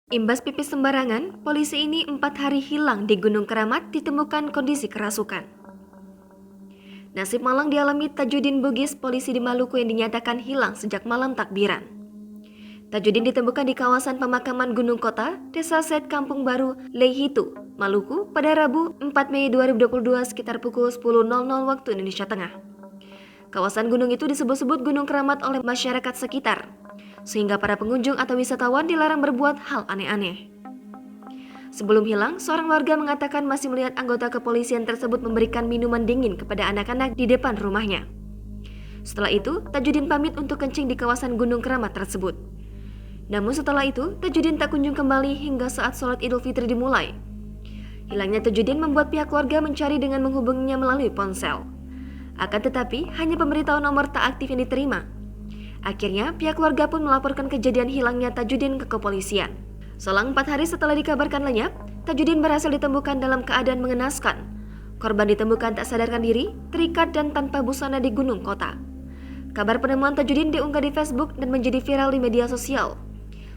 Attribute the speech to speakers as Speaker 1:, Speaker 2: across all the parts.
Speaker 1: Imbas pipis sembarangan, polisi ini 4 hari hilang di Gunung Keramat ditemukan kondisi kerasukan. Nasib malang dialami Tajudin Bugis, polisi di Maluku yang dinyatakan hilang sejak malam takbiran. Tajudin ditemukan di kawasan pemakaman Gunung Kota, Desa Set Kampung Baru, Leihitu, Maluku pada Rabu 4 Mei 2022 sekitar pukul 10.00 waktu Indonesia Tengah. Kawasan gunung itu disebut-sebut Gunung Keramat oleh masyarakat sekitar, sehingga para pengunjung atau wisatawan dilarang berbuat hal aneh-aneh. Sebelum hilang, seorang warga mengatakan masih melihat anggota kepolisian tersebut memberikan minuman dingin kepada anak-anak di depan rumahnya. Setelah itu, Tajudin pamit untuk kencing di kawasan Gunung Keramat tersebut. Namun setelah itu, Tajudin tak kunjung kembali hingga saat sholat Idul Fitri dimulai. Hilangnya Tajudin membuat pihak keluarga mencari dengan menghubunginya melalui ponsel. Akan tetapi, hanya pemberitahuan nomor tak aktif yang diterima. Akhirnya, pihak keluarga pun melaporkan kejadian hilangnya Tajudin ke kepolisian. Selang 4 hari setelah dikabarkan lenyap, Tajudin berhasil ditemukan dalam keadaan mengenaskan. Korban ditemukan tak sadarkan diri, terikat dan tanpa busana di Gunung Kota. Kabar penemuan Tajudin diunggah di Facebook dan menjadi viral di media sosial.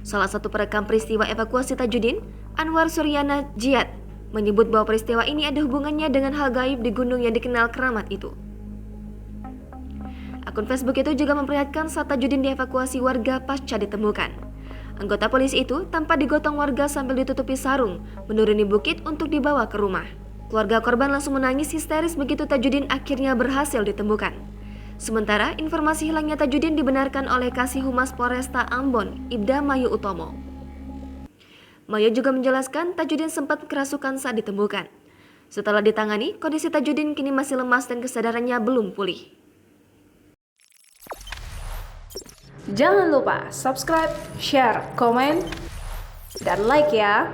Speaker 1: Salah satu perekam peristiwa evakuasi Tajudin, Anwar Suryana Jihad, menyebut bahwa peristiwa ini ada hubungannya dengan hal gaib di gunung yang dikenal Keramat itu. Akun Facebook itu juga memperlihatkan saat Tajudin dievakuasi warga pasca ditemukan. Anggota polisi itu tampak digotong warga sambil ditutupi sarung, menuruni bukit untuk dibawa ke rumah. Keluarga korban langsung menangis histeris begitu Tajudin akhirnya berhasil ditemukan. Sementara, informasi hilangnya Tajudin dibenarkan oleh Kasih Humas Polresta Ambon, Ibda Mayu Utomo. Mayu juga menjelaskan Tajudin sempat kerasukan saat ditemukan. Setelah ditangani, kondisi Tajudin kini masih lemas dan kesadarannya belum pulih.
Speaker 2: Jangan lupa subscribe, share, komen, dan like ya.